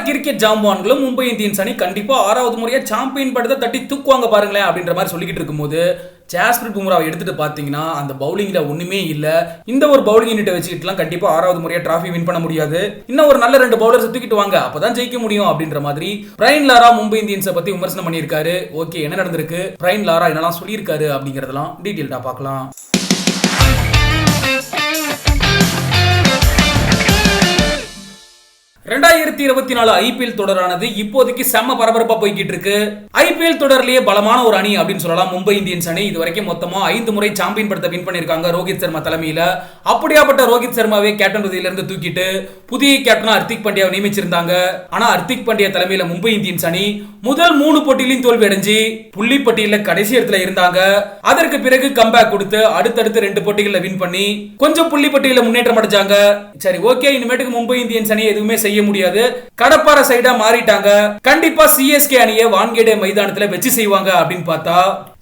Cricket ஜாம்பவான்களும் Mumbai Indians அணி கண்டிப்பா 6வது முறையா சாம்பியன் பட்டத்தை தட்டி தூக்குவாங்க பாருங்களேன் அப்படின்ற மாதிரி சொல்லிக்கிட்டு இருக்கும்போது ஜாஸ்பிரிட் பும்ராவை எடுத்துட்டு பாத்தீங்கன்னா அந்த பவுலிங்ல ஒண்ணுமே இல்ல. இந்த ஒரு பவுலிங் யூனிட்டை வச்சுக்கிட்டுலாம் கண்டிப்பா 6வது முறையா டிராஃபி வின் பண்ண முடியாது. இன்னும் ஒரு நல்ல 2 பவுலர்ஸ் தூக்கிட்டு வாங்க அப்பதான் ஜெயிக்க முடியும் அப்படின்ற மாதிரி பிரைன் லாரா மும்பை இந்தியன்ஸை பத்தி விமர்சனம் பண்ணியிருக்காரு. ஓகே, என்ன நடந்திருக்கு, பிரைன் லாரா என்னெல்லாம் சொல்லியிருக்காரு அப்படிங்கறதெல்லாம் டீடைல்டா பார்க்கலாம். 2024 ஐபிஎல் தொடரானது இப்போதைக்கு செம்ம பரபரப்பா போய்கிட்டு இருக்கு. ஐபிஎல் தொடர்லயே பலமான ஒரு அணி அப்படின்னு சொல்லலாம் மும்பை இந்தியன்ஸ் அணி. இதுவரைக்கும் மொத்தமா 5 முறை சாம்பியன் பட்டத்தை வின் பண்ணிருக்காங்க ரோஹித் சர்மா தலைமையில. அப்படியாப்பட்ட ரோஹித் சர்மாவே கேப்டன் பதவியில இருந்து தூக்கிட்டு புதிய கேப்டனா ஹர்திக் பாண்டியாவை நியமிச்சிருந்தாங்க. ஆனா ஹர்திக் பாண்டியா தலைமையில மும்பை இந்தியன்ஸ் அணி முதல் 3 போட்டியிலும் தோல்வி அடைஞ்சு புள்ளி பட்டியல கடைசி இடத்துல இருந்தாங்க. அதற்கு பிறகு கம்பேக் கொடுத்து அடுத்தடுத்து 2 போட்டிகளை வின் பண்ணி கொஞ்சம் புள்ளி பட்டியல முன்னேற்றம் அடைஞ்சாங்க. சரி, ஓகே, இனிமேட்டுக்கு மும்பை இந்தியன்ஸ் அணி எதுவுமே செய்ய முடியாது, கடப்பார சைடா மாறிட்டாங்க, கண்டிப்பா சிஎஸ்கே அணியை வான்கேடே மைதானத்துல வெச்சு செய்வாங்க அப்படின்னு பார்த்தா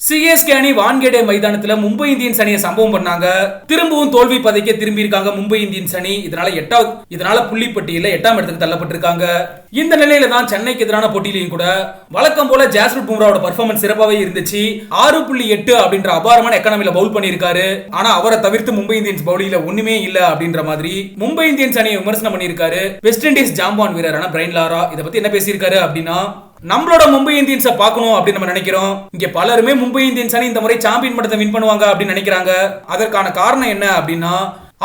சிஎஸ்கே அணி வான்கேடே மைதானத்துல மும்பை இந்தியன்ஸ் அணியை சம்பவம் பண்ணாங்க. திரும்பவும் தோல்வி பதைக்க திரும்பி இருக்காங்க மும்பை இந்தியன்ஸ் அணி. இதனால புள்ளி பட்டியல 8ஆம் இடத்துக்கு தள்ளப்பட்டிருக்காங்க. இந்த நிலையில தான் சென்னைக்கு எதிரான போட்டியிலையும் கூட வழக்கம் போல ஜாஸ்பிரிட் பும்ராவோட பெர்ஃபார்மன்ஸ் சிறப்பாவே இருந்துச்சு. 6.8 அப்படின்ற அபாரமான எக்கானமில பவுல் பண்ணிருக்காரு. ஆனா அவரை தவிர்த்து மும்பை இந்தியன்ஸ் பவுலிங்ல ஒண்ணுமே இல்ல அப்படின்ற மாதிரி மும்பை இந்தியன்ஸ் அணியை விமர்சனம் பண்ணிருக்காரு வெஸ்ட் இண்டீஸ் ஜாம்பவான் வீரரான பிரைன் லாரா. இதை பத்தி என்ன பேசியிருக்காரு அப்படின்னா, நம்மளோட மும்பை இந்தியன்ஸை பார்க்கணும் அப்படின்னு நம்ம நினைக்கிறோம். இங்க பலருமே மும்பை இந்தியன்ஸ் அணி இந்த முறை சாம்பியன் பட்டத்தை வின் பண்ணுவாங்க அப்படின்னு நினைக்கிறாங்க. அதற்கான காரணம் என்ன அப்படின்னா,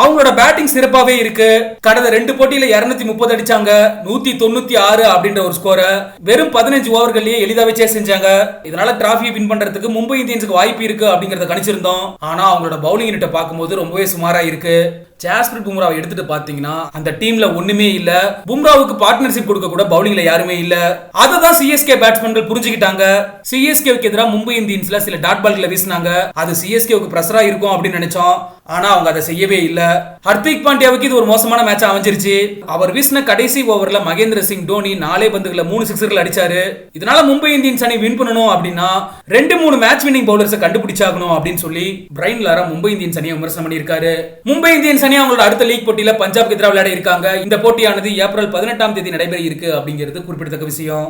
அவங்களோட பேட்டிங் சிறப்பாவே இருக்கு. கடந்த 2 போட்டியில 230 அடிச்சாங்க, 196 அப்படின்ற ஒரு ஸ்கோரை வெறும் 15 ஓவர்கள்லயே எளிதாவே சேஸ் செஞ்சாங்க. இதனால டிராஃபி வின் பண்றதுக்கு மும்பை இந்தியன்ஸுக்கு வாய்ப்பு இருக்கு அப்படிங்கறத கணிச்சிருந்தோம். ஆனா அவங்களோட பவுலிங் யூனிட்டை பார்க்கும்போது ரொம்பவே சுமாரா இருக்கு. ஜாஸ்பிரிட் பும்ராவை எடுத்துட்டு பாத்தீங்கன்னா அந்த டீம்ல ஒண்ணுமே இல்ல. பும்ராவுக்கு பார்ட்னர்ஷிப் கொடுக்க கூட பவுலிங்ல யாருமே இல்ல. அததான் சிஎஸ்கே பேட்ஸ்மேன்கள் புரிஞ்சுக்கிட்டாங்க. சிஎஸ்கேவுக்கு எதிராக மும்பை இந்தியன்ஸ்ல சில டாட் பால்களை வீசினாங்க. அது சிஎஸ்கேவுக்கு பிரஷரா இருக்கும் அப்படின்னு நினைச்சோம். ஆனா அவங்க அதை செய்யவே இல்ல. ஹர்திக் பாண்டியாவுக்கு இது ஒரு மோசமான மேட்ச் அமைஞ்சிருச்சு. அவர் வீசின கடைசி ஓவர்ல மகேந்திர சிங் தோனி 4 பந்துகளை 3 சிக்ஸர்கள் அடிச்சாரு. இதனால மும்பை இந்தியன்ஸ் அணி வின் பண்ணணும் அப்படின்னா 2-3 மேட்ச் வின்னிங் பவுலர்ஸ் கண்டுபிடிச்சாகணும் அப்படின்னு சொல்லி பிரைன் லாரா மும்பை இந்தியன்ஸ் அணியை விமர்சனம் பண்ணியிருக்காரு. மும்பை இந்தியன்ஸ் அணி அவங்களோட அடுத்த லீக் போட்டியில பஞ்சாப் எதிராக விளையாட இருக்காங்க. இந்த போட்டியானது ஏப்ரல் 18ஆம் தேதி நடைபெற இருக்கு அப்படிங்கிறது குறிப்பிடத்தக்க விஷயம்.